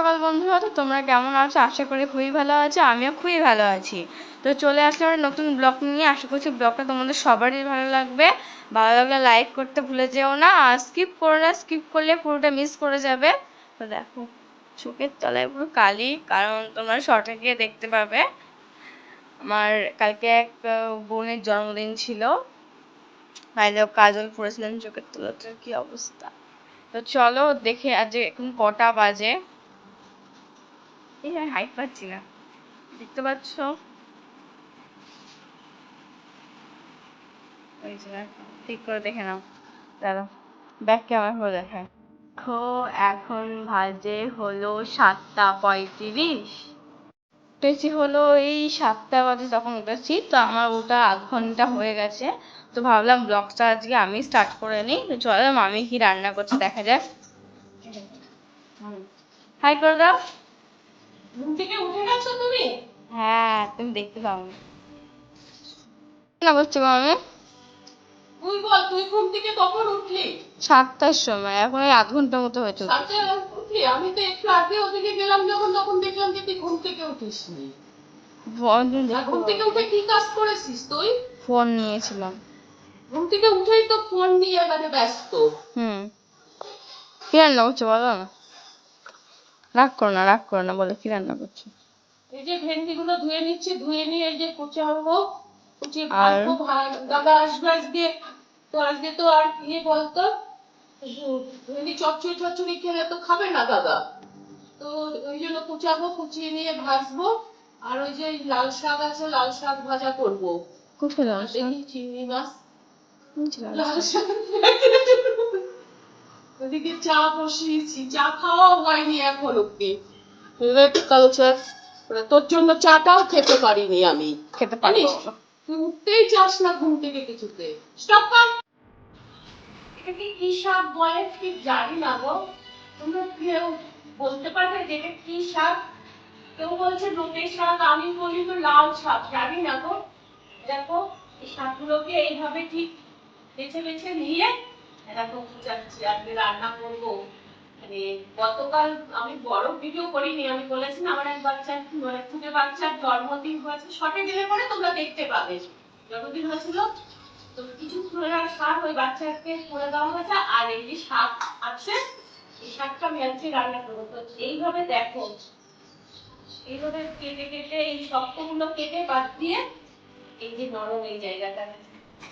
সকাল বন্ধুরা, তো তোমরা কেমন আছো? আশা করি খুবই ভালো আছো, আমিও খুবই ভালো আছি। তো চলে আসলাম একটা নতুন ব্লগ নিয়ে। আশা করছি ব্লগটা তোমাদের সবারই ভালো লাগবে। ভালো লাগলে লাইক করতে ভুলে যেও না, আর স্কিপ করো না, স্কিপ করলে পুরোটা মিস করে যাবে। তো দেখো, চোখের তলায় পুরো কালি, কারণ তোমরা শর্টে গিয়ে দেখতে পাবে। আমার কালকে এক বোনের জন্মদিন ছিল, কাজল পরেছিলেন চোখের তলাটার কি অবস্থা। তো চলো দেখে আজ এখন কটা বাজে। এই আমি হাইট পাচ্ছি না, দেখতে পাচ্ছ? ওই যে দেখো, ঠিক করে দেখে নাও। দাঁড়াও, ব্যাক ক্যামেরা করে দেখায়। দেখো, এখন বাজে হলো 7:35। উঠেছি হলো এই 7টা বাজে তখন উঠেছি। তো আমার ওটা আধ ঘন্টা হয়ে গেছে। তো ভাবলাম ব্লগটা আজকে আমি স্টার্ট করে নিই। তো চলো মামি কি রান্না করছে দেখা যাক। হাই করে দাও। ঘুম থেকে উঠে গেছো তুমি? হ্যাঁ, তুমি দেখতে পাও না বলছো মামি? তুই বল, তুই ঘুম থেকে কখন উঠলি? 7টার সময়, এখন এই আধ ঘন্টার মতো হয়েছে উঠেছি। 7টায় উঠলি? আমি তো একটু আগে ওদিকে গেলাম যখন, তখন দেখলাম যে তুই ঘুম থেকে উঠিসনি। ঘুম থেকে উঠে কি কাজ করেছিস তুই? ফোন নিয়েছিলাম। ঘুম থেকে উঠেই তো ফোন নিয়ে ব্যস্ত। কি রান্না করছো বলো না? রাগ করো না, রাগ করো না, বলে কি রান্না করছো? এই যে ভেন্ডি গুলো ধুয়ে নিচ্ছি, ধুয়ে নিয়ে এই যে কুচাবো, কুচিয়ে আর ভাজবো। দাদা আসবে আজকে। তো আজকে তো আর বলতো, ভেন্ডি চচ্চড়ি চচ্চড়ি খেলে তো খাবে না দাদা। তো ওই জন্য কুচাবো, কুচিয়ে নিয়ে ভাজবো। আর ওই যে লাল শাক আছে, লাল শাক ভাজা করবো। কোথায় লাল শাক? দেখি চিংড়ি মাছ। লাল লাল শাক? শাক। ওদিকে চা বসিয়েছি, চা খাওয়াও হয়নি এখন অব্দি। কালচার, তোর জন্য চাটাও খেতে পারিনি আমি। খেতে পারবো জানিস, না। তুই উঠতেই চাস না ঘুম থেকে কিছুতে। স্টপ কর। এটাকে কি শাক বলে ঠিক জানি না গো। তোমরা কেউ বলতে পারবে যে এটা কি শাক? কেউ বলছে নোটে শাক, আমি বলি তো লাল শাক, জানি না গো। দেখো, এই শাকগুলোকে এইভাবে ঠিক বেছে বেছে নিয়ে দেখো কুচাচ্ছি, আজকে রান্না করবো। মানে গতকাল আমি বড় ভিডিও করিনি, আমি বলেছি না আমার এক বাচ্চার মানে খুদে বাচ্চার জন্মদিন হয়েছে, শর্টে দিলে পরে তোমরা দেখতে পাবে। জন্মদিন হয়েছিল, তো কিছু তুলনার শাক ওই বাচ্চাকে করে দেওয়া হয়েছে। আর এই যে শাক আছে, এই শাকটা আমি আজকে রান্না করবো। তো এইভাবে দেখো, এইভাবে কেটে কেটে এই শক্তগুলো কেটে বাদ দিয়ে এই যে নরম এই জায়গাটা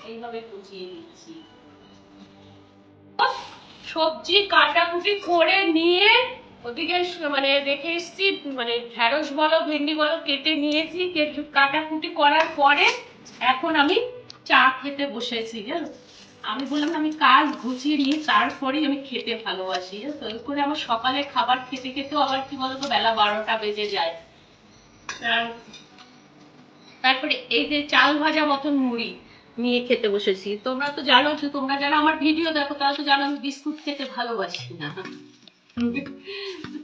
এইভাবে কুচিয়ে দিচ্ছি। সবজি কাটাকুটি করে নিয়ে ওদিকে মানে রেখে এসছি, মানে ঢেঁড়স বলো ভেন্ডি বলো কেটে নিয়েছি। কাটাকুটি করার পরে এখন আমি চা খেতে বসেছি। জানো, আমি বললাম আমি কাজ গুছিয়ে নিয়ে তারপরেই আমি খেতে ভালোবাসি। তো ওই করে আমার সকালে খাবার খেতে খেতেও আবার কি বলতো বেলা 12টা বেজে যায়। তারপরে এই যে চাল ভাজা মতন মুড়ি নিয়ে খেতে বসেছি। তোমরা তো জানো, যে তোমরা যারা আমার ভিডিও দেখো তারা তো জানো আমি বিস্কুট খেতে ভালোবাসি না।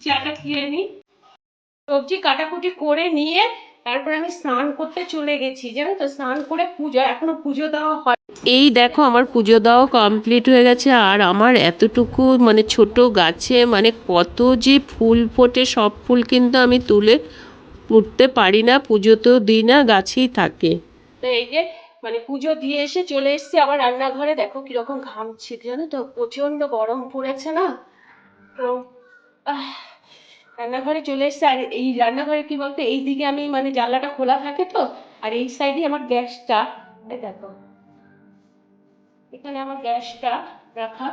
চাটা খেয়ে নি। সবজি কাটাকুটি করে নিয়ে তারপরে আমি স্নান করতে চলে গেছি। জানো তো, স্নান করে পূজা, এখনো পুজো দেওয়া হয়। এই দেখো আমার পুজো দেওয়া কমপ্লিট হয়ে গেছে। আর আমার এতটুকু মানে ছোট গাছে মানে কত যে ফুল ফোটে, সব ফুল কিন্তু আমি তুলে উঠতে পারি না, পুজোতেও দিই না, গাছেই থাকে। তো এই যে মানে পুজো দিয়ে এসে চলে এসেছি আবার রান্নাঘরে। দেখো কিরকম ঘামছি, জানো তো, প্রচন্ড গরম পড়েছে না। তো রান্নাঘরে চলে এসেছি। আর এই রান্নাঘরে কি বলতো, এই দিকে আমি মানে জানলাটা খোলা থাকে তো, আর এই সাইডে আমার গ্যাসটা, দেখো এখানে আমার গ্যাসটা রাখা।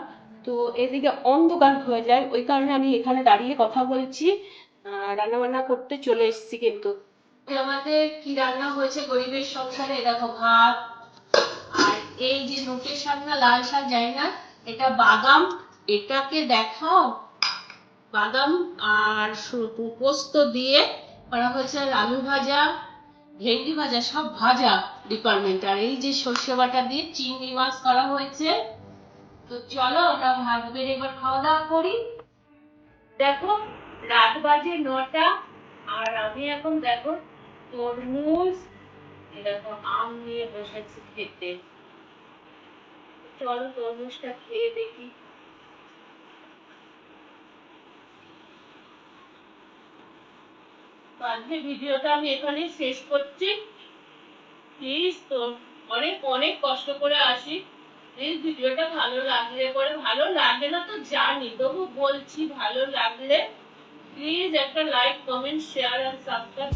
তো এদিকে অন্ধকার হয়ে যায়, ওই কারণে আমি এখানে দাঁড়িয়ে কথা বলছি। রান্না বান্না করতে চলে এসেছি। কিন্তু আমাদের কি রান্না হয়েছে গরিবের সংসারে, দেখো ভাত, আর এই যে নোটের শাক না লাল শাক যায় না, এটা বাদাম, এটাকে দেখাও বাদাম আর পোস্ত দিয়ে করা হয়েছে। আলু ভাজা, ভেন্ডি ভাজা, সব ভাজা ডিপার্টমেন্ট। আর এই যে সর্ষে বাটা দিয়ে চিংড়ি মাছ করা হয়েছে। তো চলো আমরা ভাত বেড়ে এবার খাওয়া দাওয়া করি। দেখো রাত বাজে 9টা, আর আমি এখন দেখো তরমুজ, এরকম আম নিয়ে বসেছি খেতে। চলো তরমুজটা খেয়ে দেখি। আজকে ভিডিওটা আমি এখানেই শেষ করছি। প্লিজ তো অনেক অনেক কষ্ট করে আসি, প্লিজ ভিডিওটা ভালো লাগলে পরে, ভালো লাগে না তো জানি, তবু বলছি ভালো লাগলে প্লিজ একটা লাইক কমেন্ট শেয়ার আর সাবস্ক্রাইব